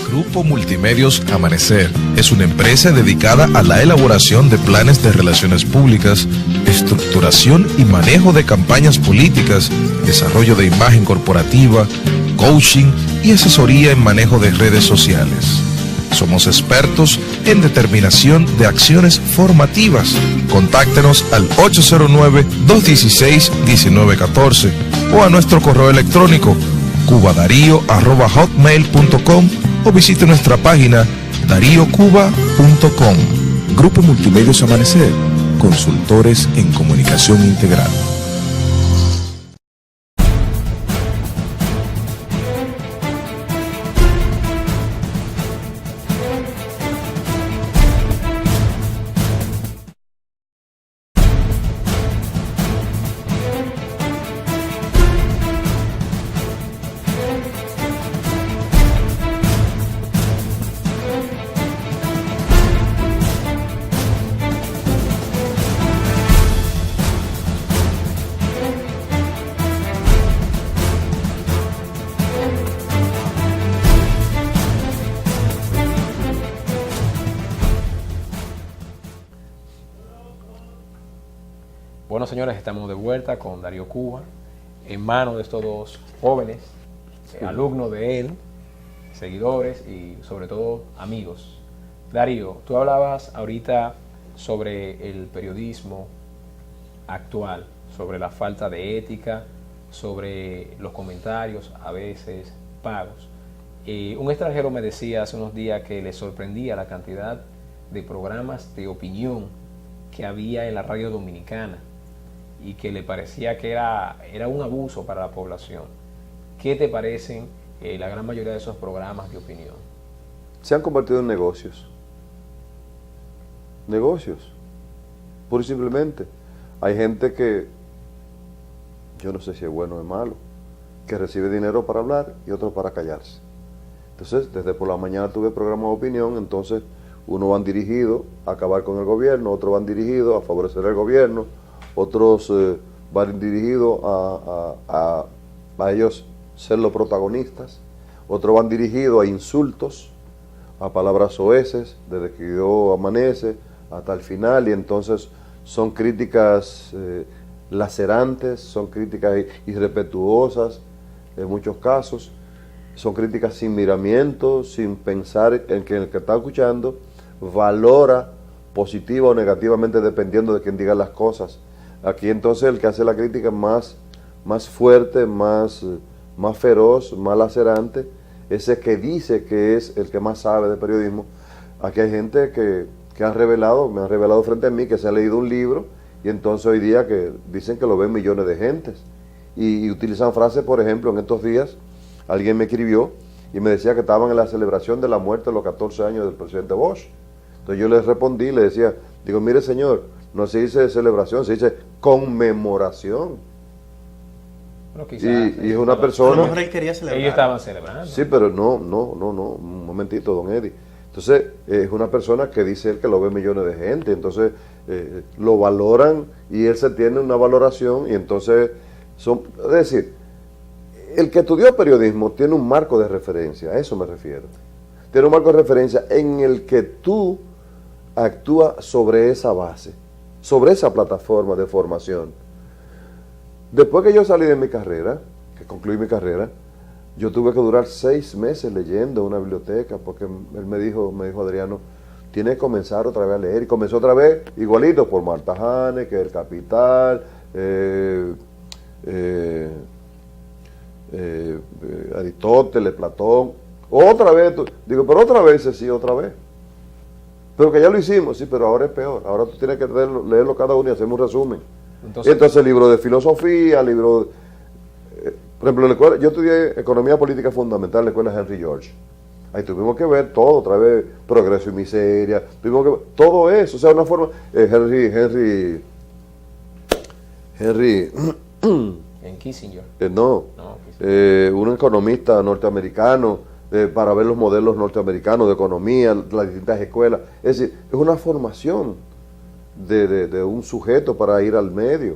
Grupo Multimedios Amanecer es una empresa dedicada a la elaboración de planes de relaciones públicas, estructuración y manejo de campañas políticas, desarrollo de imagen corporativa, coaching y asesoría en manejo de redes sociales. Somos expertos en determinación de acciones formativas. Contáctenos al 809-216-1914 o a nuestro correo electrónico cubadarío@hotmail.com o visite nuestra página dariocuba.com. Grupo Multimedios Amanecer, consultores en comunicación integral. Bueno, señores, estamos de vuelta con Darío Cuba, hermano de estos dos jóvenes, alumnos de él, seguidores y sobre todo amigos. Darío, tú hablabas ahorita sobre el periodismo actual, sobre la falta de ética, sobre los comentarios a veces pagos. Un extranjero me decía hace unos días que le sorprendía la cantidad de programas de opinión que había en la radio dominicana y que le parecía que era un abuso para la población. ¿Qué te parecen la gran mayoría de esos programas de opinión? Se han convertido en negocios. Negocios. Pura y simplemente. Hay gente que, yo no sé si es bueno o es malo, que recibe dinero para hablar y otro para callarse. Entonces, desde por la mañana tuve programas de opinión, entonces unos van dirigidos a acabar con el gobierno, otros van dirigidos a favorecer al gobierno, otros van dirigidos a ellos ser los protagonistas, otros van dirigidos a insultos, a palabras soeces, desde que yo amanece hasta el final, y entonces son críticas lacerantes, son críticas irrespetuosas en muchos casos, son críticas sin miramiento, sin pensar en que el que está escuchando valora positiva o negativamente dependiendo de quien diga las cosas. Aquí entonces el que hace la crítica más fuerte, más feroz, más lacerante, ese que dice que es el que más sabe de periodismo. Aquí hay gente que me han revelado frente a mí que se ha leído un libro y entonces hoy día que dicen que lo ven millones de gentes y utilizan frases, por ejemplo, en estos días alguien me escribió y me decía que estaban en la celebración de la muerte de los 14 años del presidente Bosch. Entonces yo les respondí, le decía, digo, mire señor, no se dice celebración, se dice conmemoración. Bueno, quizás, y es una persona... A lo mejor él quería celebrar. Ellos estaban celebrando. Sí, pero no, un momentito, don Eddie. Entonces, es una persona que dice él que lo ve millones de gente, entonces lo valoran y él se tiene una valoración y entonces, es decir, El que estudió periodismo tiene un marco de referencia, a eso me refiero. Tiene un marco de referencia en el que tú actúas sobre esa base, sobre esa plataforma de formación. Después que yo salí de mi carrera, que concluí mi carrera, yo tuve que durar 6 meses leyendo en una biblioteca, porque él me dijo Adriano, tienes que comenzar otra vez a leer. Y comenzó otra vez igualito por Marta Haneke, El Capital, Aristóteles, Platón. Otra vez, digo, pero otra vez, sí, otra vez. Pero que ya lo hicimos, sí, pero ahora es peor. Ahora tú tienes que leerlo cada uno y hacemos un resumen. Entonces libro de filosofía, libro... por ejemplo, en la escuela, yo estudié Economía Política Fundamental en la escuela Henry George. Ahí tuvimos que ver todo, otra vez, Progreso y Miseria, tuvimos que ver todo eso, o sea, una forma... Henry En Kissinger. Un economista norteamericano, para ver los modelos norteamericanos de economía, las distintas escuelas. Es decir, es una formación de un sujeto para ir al medio.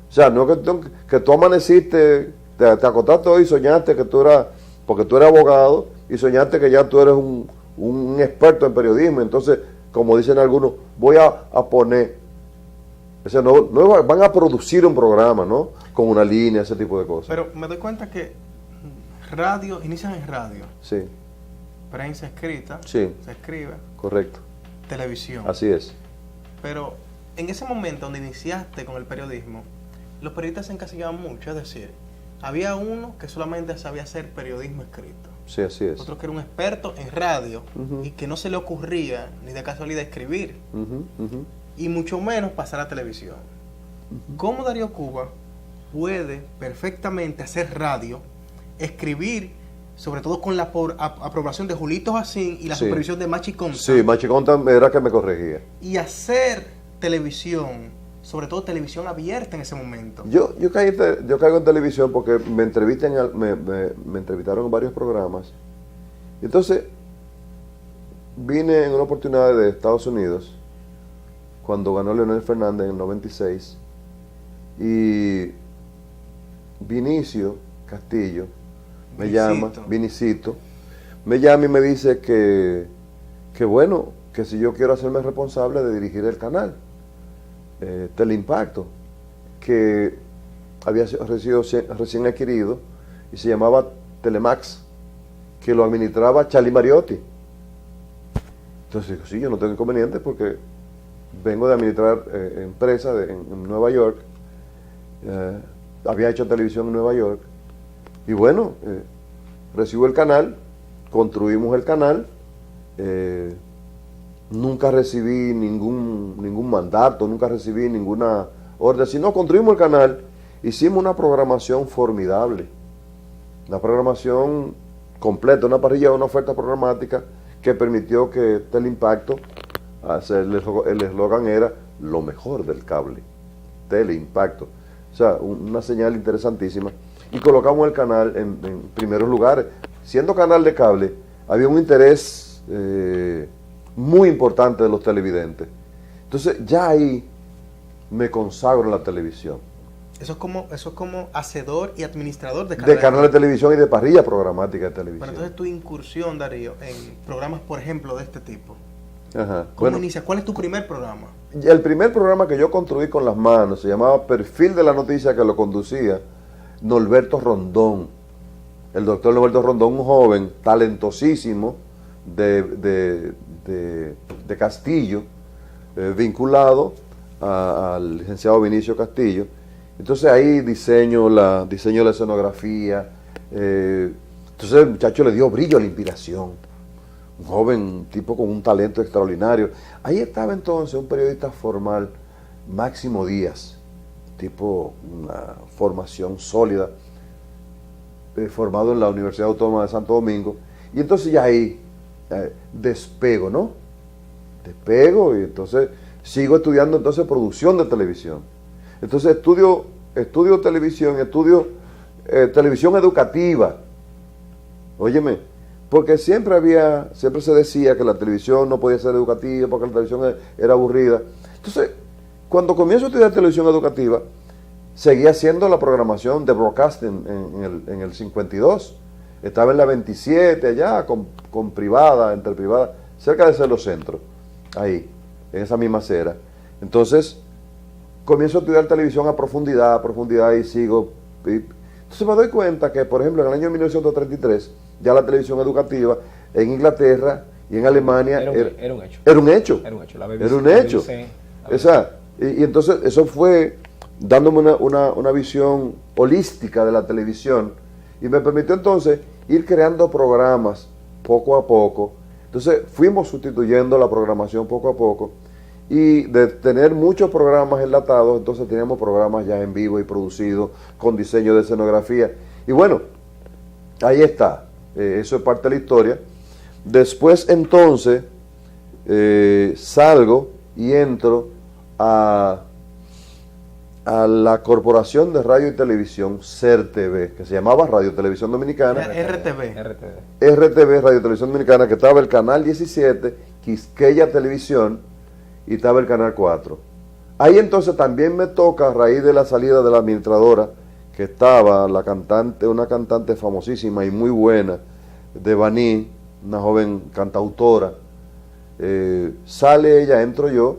O sea, no que tú amaneciste, te acostaste hoy y soñaste que tú eras, porque tú eres abogado, y soñaste que ya tú eres un experto en periodismo. Entonces, como dicen algunos, voy a poner, o sea, no van a producir un programa, ¿no? Con una línea, ese tipo de cosas. Pero me doy cuenta que radio, inician en radio. Sí. Prensa escrita. Sí. Se escribe. Correcto. Televisión. Así es. Pero en ese momento donde iniciaste con el periodismo, los periodistas se encasillaban mucho, es decir, había uno que solamente sabía hacer periodismo escrito. Sí, así es. Otro que era un experto en radio y que no se le ocurría ni de casualidad escribir y mucho menos pasar a televisión. ¿Cómo Darío Cuba puede perfectamente hacer radio, escribir, sobre todo con la aprobación de Julito Jacín y la supervisión de Machi Conta? Sí, Machi Conta era que me corregía. Y hacer televisión, sobre todo televisión abierta en ese momento. Yo caigo en televisión porque me entrevistaron en varios programas. Entonces, vine en una oportunidad de Estados Unidos, cuando ganó Leonel Fernández en el 96, y Vinicio Castillo Vinicito, me llama y me dice que bueno, que si yo quiero hacerme responsable de dirigir el canal Teleimpacto, que había sido recién adquirido y se llamaba Telemax, que lo administraba Charlie Mariotti. Entonces digo, sí, yo no tengo inconveniente porque vengo de administrar empresas en Nueva York, había hecho televisión en Nueva York, y bueno, recibo el canal, construimos el canal, nunca recibí ningún mandato, nunca recibí ninguna orden, sino construimos el canal, hicimos una programación formidable, una programación completa, una parrilla, una oferta programática que permitió que Teleimpacto, el eslogan era lo mejor del cable, Teleimpacto, o sea, una señal interesantísima, y colocamos el canal en primeros lugares. Siendo canal de cable, había un interés muy importante de los televidentes. Entonces ya ahí me consagro en la televisión. Eso es como hacedor y administrador de canal de televisión y de parrilla programática de televisión. Pero entonces tu incursión, Darío, en programas, por ejemplo, de este tipo. Ajá. ¿Cómo inicia? ¿Cuál es tu primer programa? El primer programa que yo construí con las manos se llamaba Perfil de la Noticia, que lo conducía Norberto Rondón. El doctor Norberto Rondón, un joven talentosísimo de Castillo, vinculado al licenciado Vinicio Castillo. Entonces ahí diseño la escenografía. Entonces el muchacho le dio brillo a la inspiración. Un joven, un tipo con un talento extraordinario. Ahí estaba entonces un periodista formal, Máximo Díaz, tipo una formación sólida, formado en la Universidad Autónoma de Santo Domingo. Y entonces ya ahí despego, ¿no? Despego y entonces sigo estudiando entonces producción de televisión. Entonces estudio televisión, televisión educativa. Óyeme, porque siempre se decía que la televisión no podía ser educativa porque la televisión era aburrida. Entonces, cuando comienzo a estudiar televisión educativa, seguía haciendo la programación de broadcasting en el 52. Estaba en la 27 allá, con privada, entre privada, cerca de Cerro Centro, ahí, en esa misma acera. Entonces, comienzo a estudiar televisión a profundidad, y sigo. Entonces me doy cuenta que, por ejemplo, en el año 1933, ya la televisión educativa en Inglaterra y en Alemania era un hecho. Era un hecho. Era un hecho. La BBC, Era un hecho. BBC, Exacto. Y entonces eso fue dándome una visión holística de la televisión y me permitió entonces ir creando programas poco a poco. Entonces fuimos sustituyendo la programación poco a poco y de tener muchos programas enlatados, entonces teníamos programas ya en vivo y producidos con diseño de escenografía. Y bueno, ahí está. Eso es parte de la historia. Después entonces salgo y entro a la Corporación de Radio y Televisión, CERTV, que se llamaba Radio Televisión Dominicana. RTV, Radio Televisión Dominicana, que estaba el Canal 17, Quisqueya Televisión, y estaba el Canal 4. Ahí entonces también me toca, a raíz de la salida de la administradora, que estaba la cantante, una cantante famosísima y muy buena, de Baní, una joven cantautora. Sale ella, entro yo,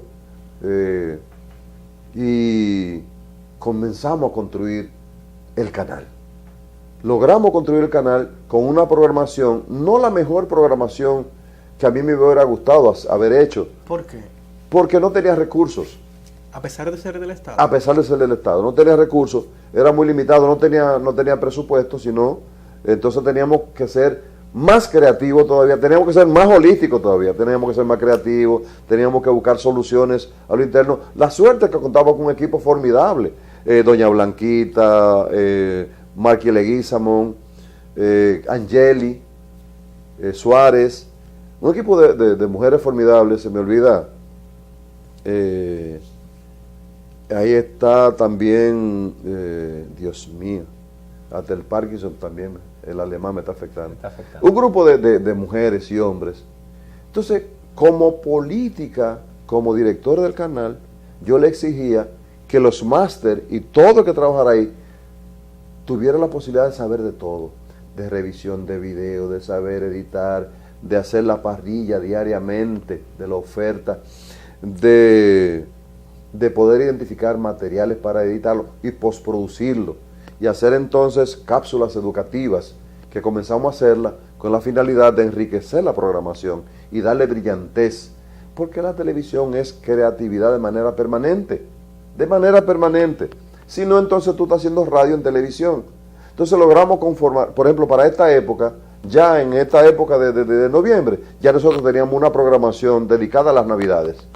y comenzamos a construir el canal. Logramos construir el canal con una programación, no la mejor programación que a mí me hubiera gustado haber hecho. ¿Por qué? Porque no tenía recursos. A pesar de ser del Estado. A pesar de ser del Estado. No tenía recursos, era muy limitado, no tenía presupuesto, sino entonces teníamos que ser más creativos todavía, teníamos que ser más holísticos todavía, teníamos que ser más creativos, teníamos que buscar soluciones a lo interno. La suerte es que contaba con un equipo formidable. Doña Blanquita, Marqui Leguizamón, Angeli, Suárez, un equipo de mujeres formidables. Se me olvida, ahí está también, Dios mío, hasta el Parkinson también, el alemán me está afectando. Un grupo de mujeres y hombres. Entonces, como política, como director del canal, yo le exigía que los máster y todo el que trabajara ahí tuviera la posibilidad de saber de todo, de revisión de video, de saber editar, de hacer la parrilla diariamente de la oferta, de poder identificar materiales para editarlo y postproducirlo, y hacer entonces cápsulas educativas que comenzamos a hacerlas con la finalidad de enriquecer la programación y darle brillantez, porque la televisión es creatividad de manera permanente. Si no, entonces tú estás haciendo radio en televisión. Entonces logramos conformar, por ejemplo, para esta época, ya en esta época de noviembre, ya nosotros teníamos una programación dedicada a las Navidades,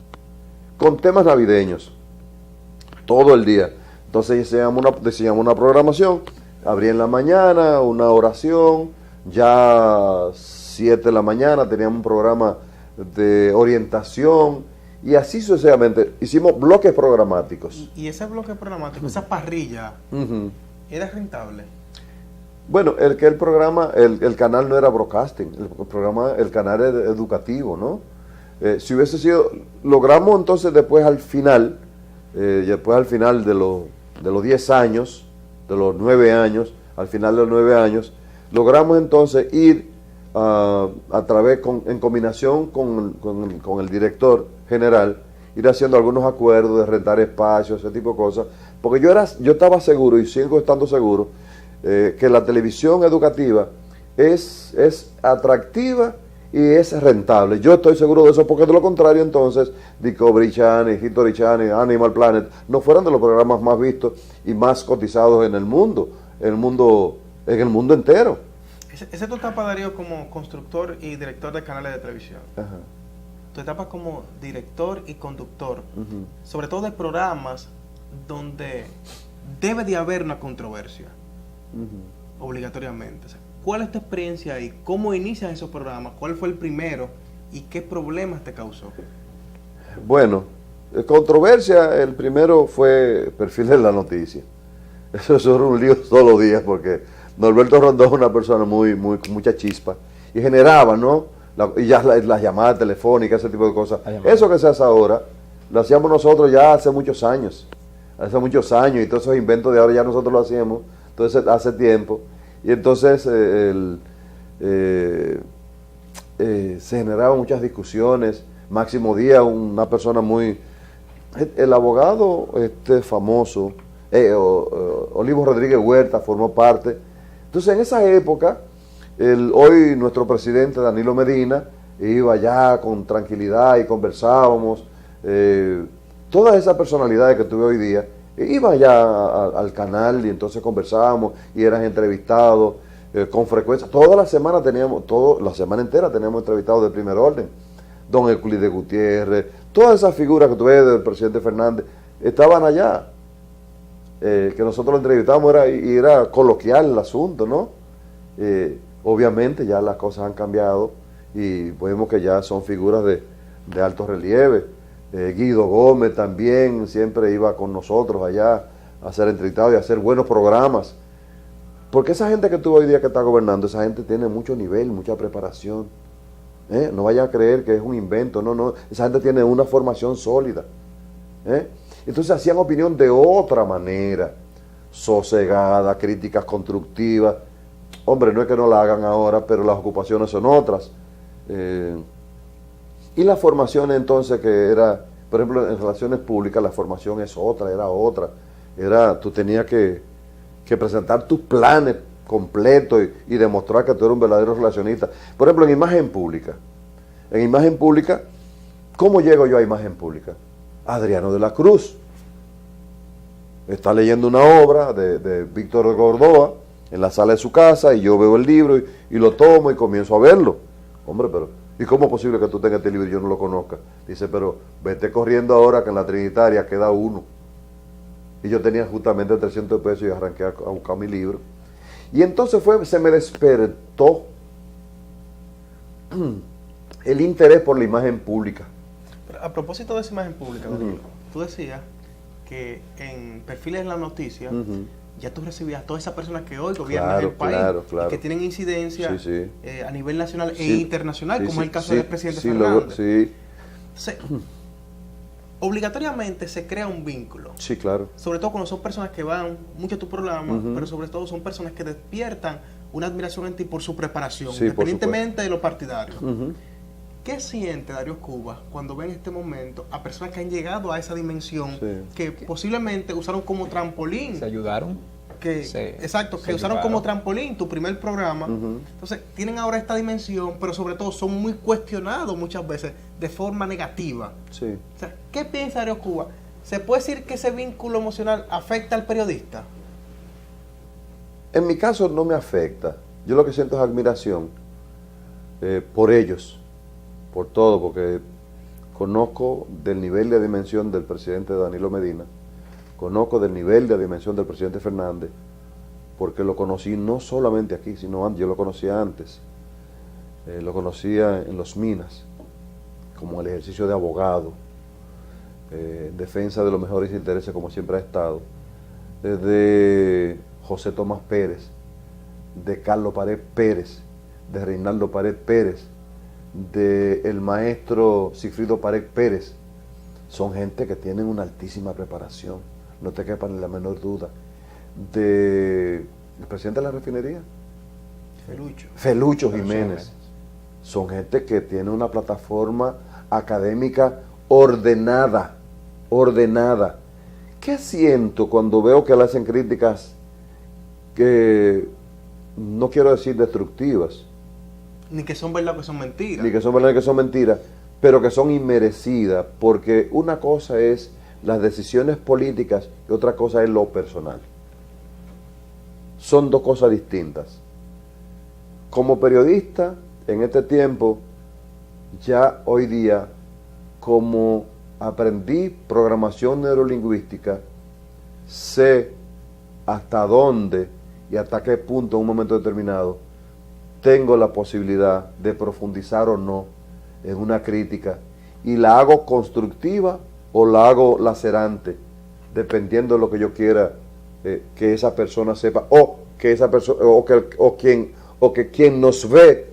con temas navideños, todo el día. Entonces diseñamos una programación, abría en la mañana, una oración, ya 7 de la mañana teníamos un programa de orientación, y así sucesivamente. Hicimos bloques programáticos. ¿Y ese bloque programático, esa parrilla, era rentable? Bueno, el canal no era broadcasting, el canal era educativo, ¿no? Si hubiese sido, logramos entonces después al final de los 10 años, de los 9 años, al final de los 9 años, logramos entonces ir a través, en combinación con el director general, ir haciendo algunos acuerdos de rentar espacios, ese tipo de cosas, porque yo estaba seguro y sigo estando seguro que la televisión educativa es atractiva y es rentable. Yo estoy seguro de eso, porque de lo contrario entonces Discovery Channel, History Channel, Animal Planet no fueran de los programas más vistos y más cotizados en el mundo entero. Esa es tu etapa, Darío, como constructor y director de canales de televisión. Ajá. Tu etapa como director y conductor, sobre todo de programas donde debe de haber una controversia, obligatoriamente. O sea, ¿cuál es tu experiencia ahí? ¿Cómo inicias esos programas? ¿Cuál fue el primero? ¿Y qué problemas te causó? Bueno, controversia, el primero fue Perfil de la Noticia. Eso era un lío todos los días, porque Norberto Rondón es una persona con mucha chispa, y generaba, ¿no? Y ya las llamadas telefónicas, ese tipo de cosas. Eso que se hace ahora, lo hacíamos nosotros ya hace muchos años. hace muchos años, y todos esos inventos de ahora ya nosotros lo hacíamos, entonces hace tiempo, y entonces se generaban muchas discusiones. Máximo Díaz, una persona muy... El abogado famoso, Olivo Rodríguez Huerta formó parte. Entonces en esa época, hoy nuestro presidente Danilo Medina iba allá con tranquilidad y conversábamos. Todas esas personalidades que tuve hoy día iban ya al canal y entonces conversábamos y eran entrevistados con frecuencia. Toda la semana la semana entera teníamos entrevistados de primer orden. Don Euclides Gutiérrez, todas esas figuras que tú ves del presidente Fernández estaban allá. Que nosotros lo entrevistábamos era coloquial el asunto, ¿no? Obviamente ya las cosas han cambiado y vemos que ya son figuras de alto relieve. Guido Gómez también siempre iba con nosotros allá a ser entrevistado y a hacer buenos programas. Porque esa gente que tú hoy día que está gobernando, esa gente tiene mucho nivel, mucha preparación. No vaya a creer que es un invento, no, esa gente tiene una formación sólida. Entonces hacían opinión de otra manera, sosegada, críticas constructivas. Hombre, no es que no la hagan ahora, pero las ocupaciones son otras. Y la formación entonces que era, por ejemplo, en relaciones públicas, la formación es otra, era otra. Tú tenías que presentar tus planes completo y demostrar que tú eres un verdadero relacionista. Por ejemplo, en imagen pública, ¿cómo llego yo a imagen pública? Adriano de la Cruz está leyendo una obra de Víctor Gordoa en la sala de su casa y yo veo el libro y lo tomo y comienzo a verlo. Hombre, pero ¿y cómo es posible que tú tengas este libro y yo no lo conozca? Dice, pero vete corriendo ahora que en la Trinitaria queda uno. Y yo tenía justamente 300 pesos y arranqué a buscar mi libro. Y entonces se me despertó el interés por la imagen pública. Pero a propósito de esa imagen pública, tú decías que en perfiles de la noticia ya tú recibías todas esas personas que hoy gobiernan el país y que tienen incidencia a nivel nacional e internacional, como es el caso del presidente Fernández. Entonces, obligatoriamente se crea un vínculo. Sí, claro. Sobre todo cuando son personas que van mucho a tu programa, pero sobre todo son personas que despiertan una admiración en ti por su preparación, independientemente de lo partidario. ¿Qué siente Darío Cuba cuando ve en este momento a personas que han llegado a esa dimensión, que posiblemente usaron como trampolín? ¿Se ayudaron? Exacto, que usaron como trampolín tu primer programa. Entonces, tienen ahora esta dimensión, pero sobre todo son muy cuestionados muchas veces de forma negativa. Sí. O sea, ¿qué piensa Darío Cuba? ¿Se puede decir que ese vínculo emocional afecta al periodista? En mi caso no me afecta. Yo lo que siento es admiración por ellos, por todo, porque conozco del nivel de dimensión del presidente Danilo Medina, conozco del nivel de dimensión del presidente Fernández, porque lo conocí no solamente aquí, sino antes. Yo lo conocía antes. Lo conocía en Los Minas, como el ejercicio de abogado, en defensa de los mejores intereses, como siempre ha estado. Desde José Tomás Pérez, de Carlos Pared Pérez, de Reinaldo Pared Pérez, de el maestro Sigfrido Pared Pérez. Son gente que tienen una altísima preparación, no te quepa ni la menor duda. El presidente de la refinería, Felucho Jiménez. Son gente que tiene una plataforma académica ordenada. ¿Qué siento cuando veo que le hacen críticas que no quiero decir destructivas? Ni que son verdad o que son mentiras. Ni que son verdad o que son mentiras, pero que son inmerecidas, porque una cosa es las decisiones políticas y otra cosa es lo personal. Son dos cosas distintas. Como periodista, en este tiempo, ya hoy día, como aprendí programación neurolingüística, sé hasta dónde y hasta qué punto en un momento determinado tengo la posibilidad de profundizar o no en una crítica, y la hago constructiva o la hago lacerante, dependiendo de lo que yo quiera que esa persona sepa, o que esa persona que quien nos ve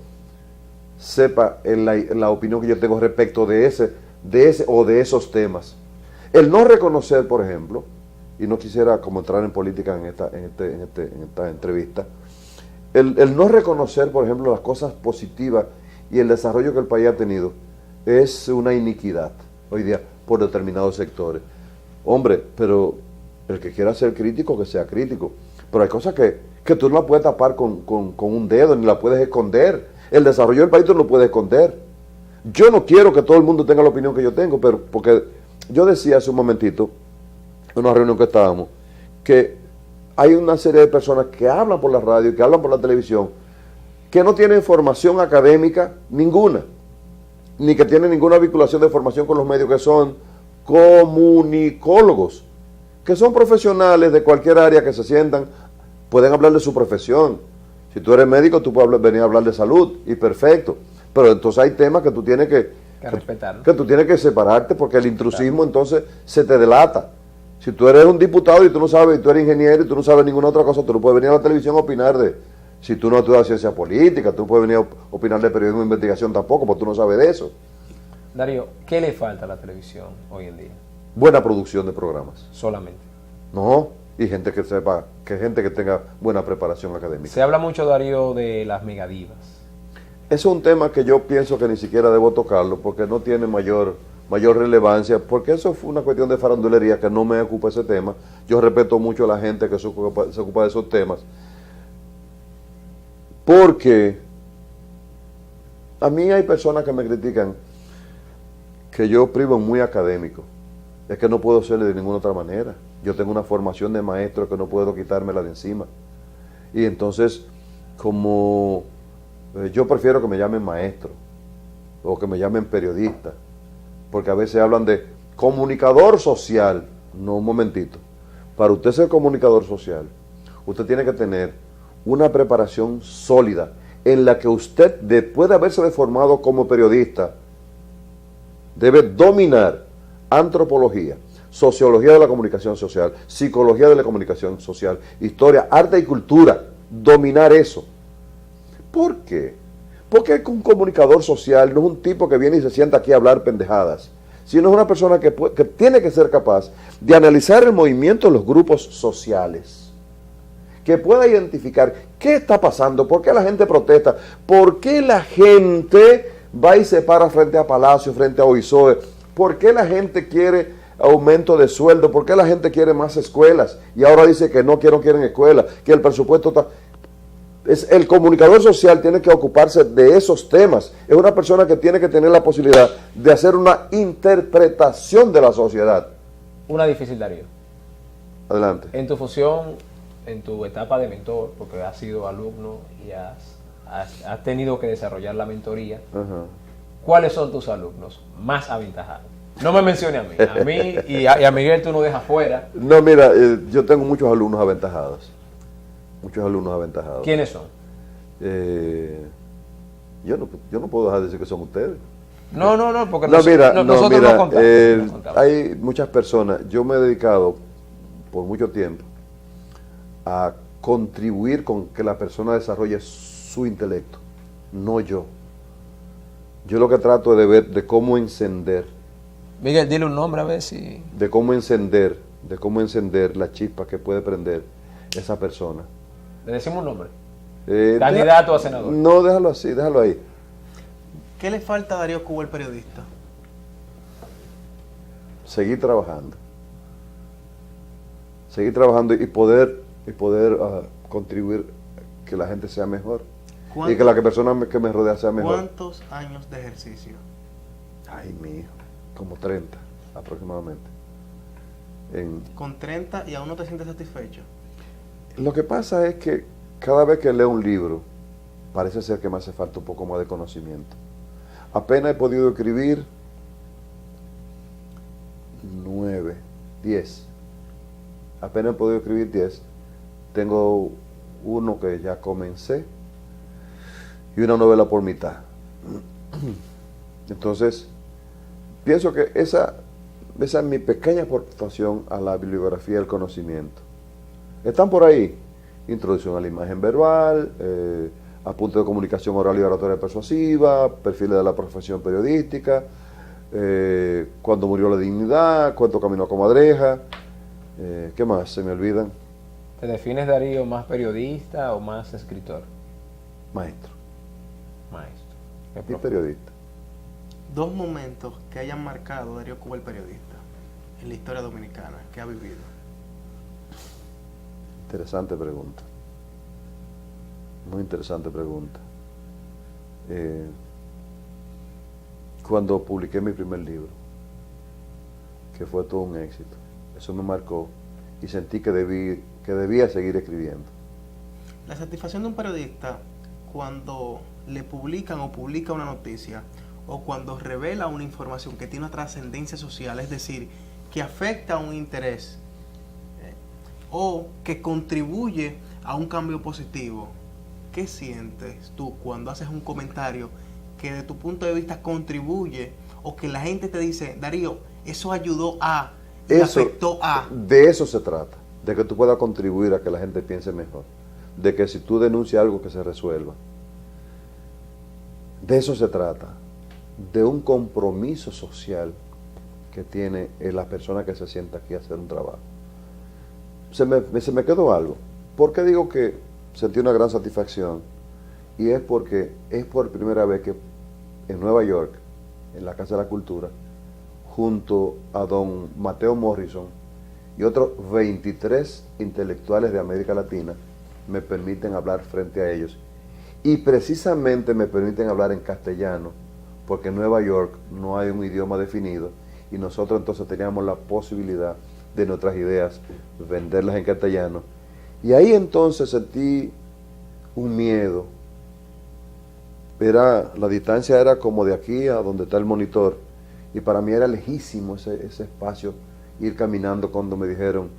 sepa la opinión que yo tengo respecto de ese o de esos temas. El no reconocer, por ejemplo, y no quisiera como entrar en política en esta entrevista, el no reconocer, por ejemplo, las cosas positivas y el desarrollo que el país ha tenido es una iniquidad hoy día por determinados sectores. Hombre, pero el que quiera ser crítico, que sea crítico. Pero hay cosas que tú no la puedes tapar con un dedo, ni la puedes esconder. El desarrollo del país tú no lo puedes esconder. Yo no quiero que todo el mundo tenga la opinión que yo tengo, pero porque yo decía hace un momentito, en una reunión que estábamos, que hay una serie de personas que hablan por la radio, que hablan por la televisión, que no tienen formación académica ninguna, ni que tienen ninguna vinculación de formación con los medios, que son comunicólogos, que son profesionales de cualquier área que se sientan, pueden hablar de su profesión. Si tú eres médico, tú puedes venir a hablar de salud, y perfecto. Pero entonces hay temas que tú tienes que respetar, que tú tienes que separarte, porque el intrusismo entonces se te delata. Si tú eres un diputado y tú no sabes, y tú eres ingeniero y tú no sabes ninguna otra cosa, tú no puedes venir a la televisión a opinar de, si tú no estudias ciencia política, tú no puedes venir a opinar de periodismo de investigación tampoco, porque tú no sabes de eso. Darío, ¿qué le falta a la televisión hoy en día? Buena producción de programas. Solamente. No, y gente que sepa, que gente que tenga buena preparación académica. Se habla mucho, Darío, de las megadivas. Eso es un tema que yo pienso que ni siquiera debo tocarlo, porque no tiene mayor relevancia, porque eso fue una cuestión de farandulería que no me ocupa ese tema. Yo respeto mucho a la gente que se ocupa de esos temas, porque a mí hay personas que me critican que yo privo muy académico. Es que no puedo serle de ninguna otra manera. Yo tengo una formación de maestro que no puedo quitármela de encima. Y entonces, como yo prefiero que me llamen maestro o que me llamen periodista, porque a veces hablan de comunicador social. No, un momentito. Para usted ser comunicador social, usted tiene que tener una preparación sólida en la que usted, después de haberse formado como periodista, debe dominar antropología, sociología de la comunicación social, psicología de la comunicación social, historia, arte y cultura, dominar eso. ¿Por qué? Porque un comunicador social no es un tipo que viene y se sienta aquí a hablar pendejadas, sino es una persona que tiene que ser capaz de analizar el movimiento de los grupos sociales, que pueda identificar qué está pasando, por qué la gente protesta, por qué la gente va y se para frente a Palacio, frente a OISOE, por qué la gente quiere aumento de sueldo, por qué la gente quiere más escuelas y ahora dice que no quieren escuelas, que el presupuesto está... El comunicador social tiene que ocuparse de esos temas. Es una persona que tiene que tener la posibilidad de hacer una interpretación de la sociedad. Una difícil, Darío. Adelante. En tu función, en tu etapa de mentor, porque has sido alumno y has tenido que desarrollar la mentoría, ¿cuáles son tus alumnos más aventajados? No me mencione a mí y a Miguel tú no dejas fuera. No, mira, yo tengo muchos alumnos aventajados. Muchos alumnos aventajados. ¿Quiénes son? Yo no puedo dejar de decir que son ustedes. No, porque nosotros no contamos. Hay muchas personas. Yo me he dedicado por mucho tiempo a contribuir con que la persona desarrolle su intelecto, no yo. Yo lo que trato es de ver de cómo encender. Miguel, dile un nombre a ver si... De cómo encender la chispa que puede prender esa persona. ¿Le decimos un nombre? Candidato a senador. No, déjalo así, déjalo ahí. ¿Qué le falta a Darío Cuba, el periodista? Seguir trabajando. Seguir trabajando y poder contribuir que la gente sea mejor. Y que la persona que me rodea sea mejor. ¿Cuántos años de ejercicio? Ay, mi hijo, como 30 aproximadamente. Con 30 y aún no te sientes satisfecho. Lo que pasa es que cada vez que leo un libro, parece ser que me hace falta un poco más de conocimiento. Apenas he podido escribir 9, 10. Apenas he podido escribir 10. Tengo uno que ya comencé y una novela por mitad. Entonces, pienso que esa es mi pequeña aportación a la bibliografía del conocimiento. Están por ahí: introducción a la imagen verbal, apuntes de comunicación oral y oratoria persuasiva, perfiles de la profesión periodística, cuando murió la dignidad, cuánto caminó a comadreja, ¿Qué más? Se me olvidan. ¿Te defines, Darío, más periodista o más escritor? Maestro Maestro. Qué y profundo. periodista. Dos momentos que hayan marcado Darío Cuba el periodista en la historia dominicana que ha vivido. Interesante pregunta. Muy interesante pregunta. Cuando publiqué mi primer libro, que fue todo un éxito, eso me marcó y sentí que debía seguir escribiendo. La satisfacción de un periodista cuando le publican o publica una noticia o cuando revela una información que tiene una trascendencia social, es decir, que afecta a un interés o que contribuye a un cambio positivo. ¿Qué sientes tú cuando haces un comentario que de tu punto de vista contribuye o que la gente te dice, Darío, eso ayudó a, y afectó a? De eso se trata, de que tú puedas contribuir a que la gente piense mejor, de que si tú denuncias algo que se resuelva. De eso se trata, de un compromiso social que tiene la persona que se sienta aquí a hacer un trabajo. Se me quedó algo. ¿Por qué digo que sentí una gran satisfacción? Y es porque es por primera vez que en Nueva York, en la Casa de la Cultura, junto a don Mateo Morrison y otros 23 intelectuales de América Latina, me permiten hablar frente a ellos. Y precisamente me permiten hablar en castellano, porque en Nueva York no hay un idioma definido, y nosotros entonces teníamos la posibilidad de nuestras ideas venderlas en castellano. Y ahí entonces sentí un miedo. La distancia era como de aquí a donde está el monitor, y para mí era lejísimo ese espacio, ir caminando cuando me dijeron,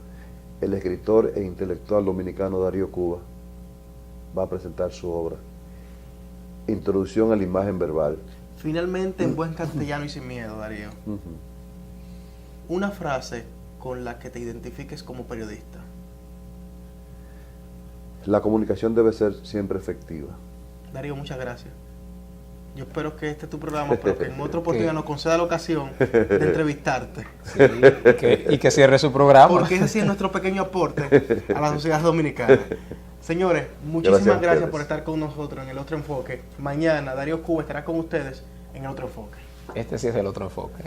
el escritor e intelectual dominicano Darío Cuba va a presentar su obra. Introducción a la imagen verbal. Finalmente, en buen castellano y sin miedo, Darío. Una frase con la que te identifiques como periodista. La comunicación debe ser siempre efectiva. Darío, muchas gracias. Yo espero que este es tu programa, pero que en otra oportunidad nos conceda la ocasión de entrevistarte. Sí, y que cierre su programa. Porque ese sí es nuestro pequeño aporte a la sociedad dominicana. Señores, muchísimas gracias por estar con nosotros en El Otro Enfoque. Mañana Darío Cuba estará con ustedes en El Otro Enfoque. Este sí es El Otro Enfoque.